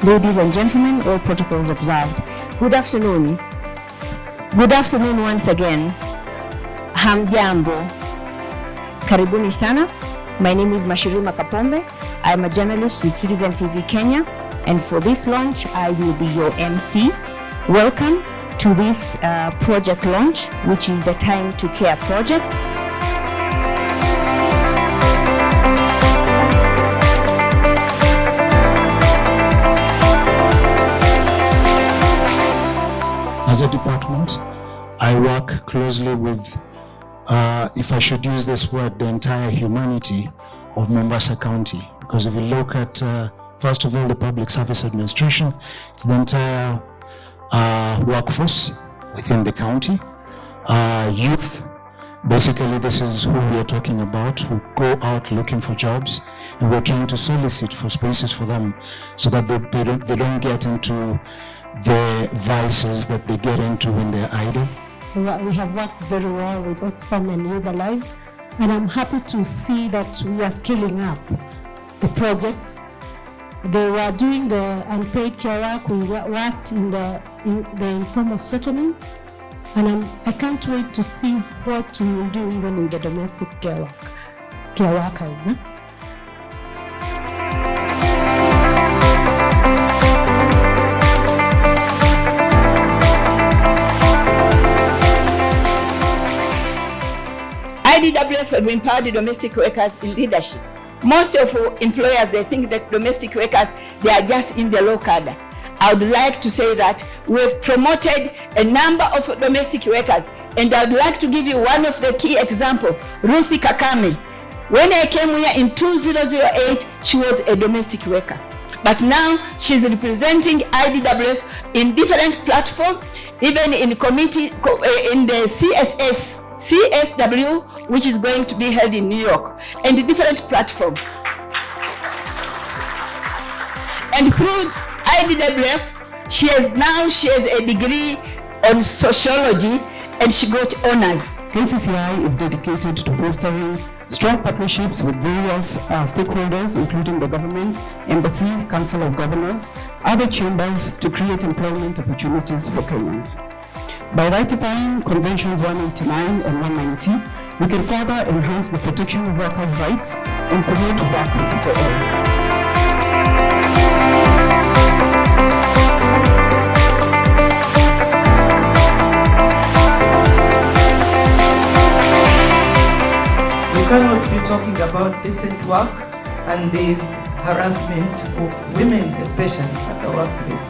Ladies and gentlemen, all protocols observed. Good afternoon. Good afternoon once again. Hamjambo. Karibuni sana. My name is Mashirima Kapombe. I am a journalist with Citizen TV Kenya, and for this launch, I will be your MC. Welcome to this project launch, which is the Time to Care project. As a department, I work closely with, if I should use this word, the entire humanity of Mombasa County. Because if you look at, first of all, the Public Service Administration, it's the entire workforce within the county. Youth, basically this is who we are talking about, who go out looking for jobs, and we're trying to solicit for spaces for them so that they don't get into the vices that they get into when they're idle. We have worked very well with Oxfam and Youth Alive, and I'm happy to see that we are scaling up the projects. They were doing the unpaid care work. We worked in the informal settlements, and I can't wait to see what we will do even in the domestic care workers. IDWF have empowered the domestic workers in leadership. Most of employers, they think that domestic workers, they are just in the low cadre. I would like to say that we have promoted a number of domestic workers, and I would like to give you one of the key examples, Ruthie Kakame. When I came here in 2008, she was a domestic worker. But now she's representing IDWF in different platforms, even in committee, in the CSW, which is going to be held in New York, and a different platform. And through IDWF, she has a degree on sociology, and she got honors. KCCI is dedicated to fostering strong partnerships with various stakeholders, including the government, embassy, council of governors, other chambers, to create employment opportunities for Kenyans. By ratifying Conventions 189 and 190, we can further enhance the protection of workers' rights and promote work for all. We cannot be talking about decent work and there's harassment of women, especially at the workplace.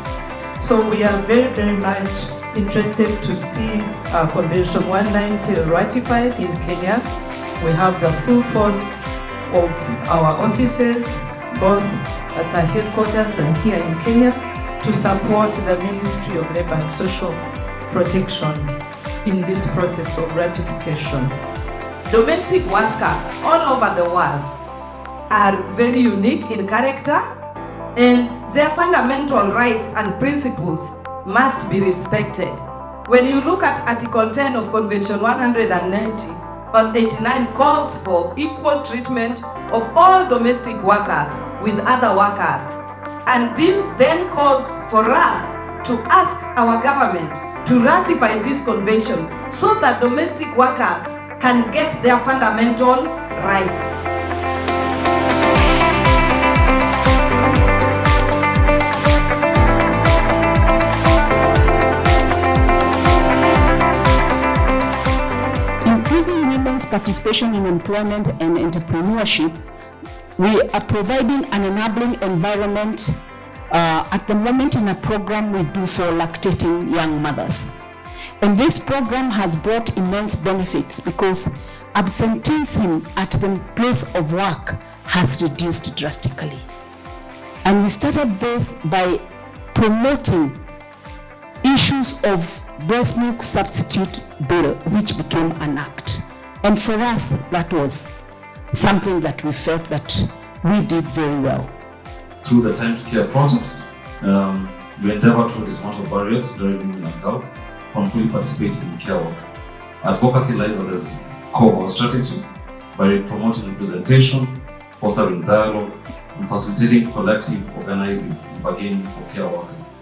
So we are very, very much interested to see Convention 190 ratified in Kenya. We have the full force of our offices, both at our headquarters and here in Kenya, to support the Ministry of Labour and Social Protection in this process of ratification. Domestic workers all over the world are very unique in character, and their fundamental rights and principles must be respected. When you look at Article 10 of Convention 190 on 89 calls for equal treatment of all domestic workers with other workers. And this then calls for us to ask our government to ratify this convention so that domestic workers can get their fundamental rights. Improving women's participation in employment and entrepreneurship, we are providing an enabling environment at the moment in a program we do for lactating young mothers. And this program has brought immense benefits because absenteeism at the place of work has reduced drastically. And we started this by promoting issues of breast milk substitute bill, which became an act. And for us, that was something that we felt that we did very well. Through the Time to Care project, we endeavor to dismantle barriers during women and girls from fully participating in care work. Advocacy lies at the core of our strategy by promoting representation, fostering dialogue, and facilitating collective organizing in bargaining for care workers.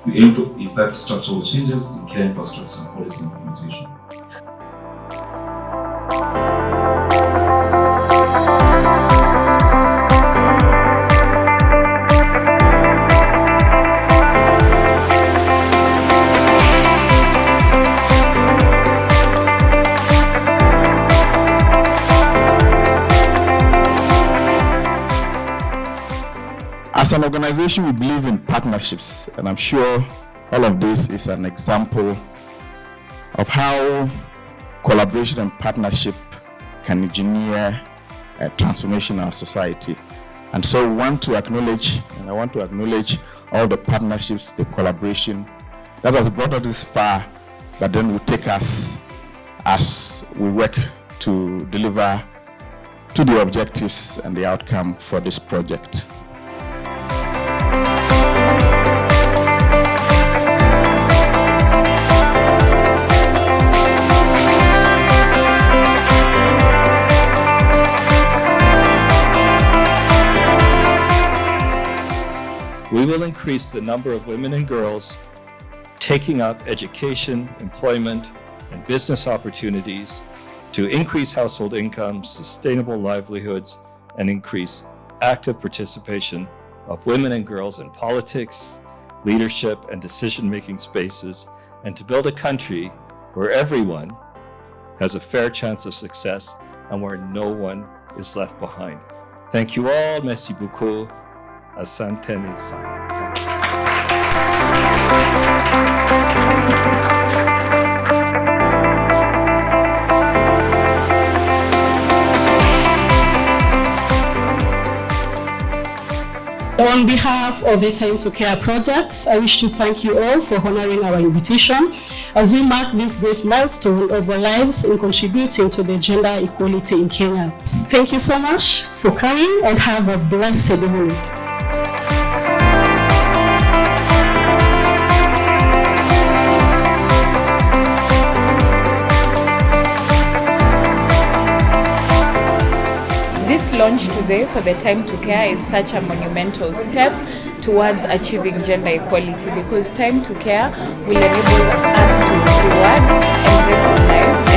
We aim to effect structural changes in care infrastructure and policy implementation. As an organization, we believe in partnerships, and I'm sure all of this is an example of how collaboration and partnership can engineer a transformation in our society. And so we want to acknowledge, and I want to acknowledge all the partnerships, the collaboration that has brought us this far, but then will take us as we work to deliver to the objectives and the outcome for this project. We will increase the number of women and girls taking up education, employment, and business opportunities to increase household incomes, sustainable livelihoods, and increase active participation of women and girls in politics, leadership, and decision-making spaces, and to build a country where everyone has a fair chance of success and where no one is left behind. Thank you all. Merci beaucoup. Asante sana. On behalf of the Time to Care projects, I wish to thank you all for honoring our invitation as we mark this great milestone of our lives in contributing to the gender equality in Kenya. Thank you so much for coming and have a blessed week. This launch today for the Time to Care is such a monumental step towards achieving gender equality, because Time to Care will enable us to reward and recognize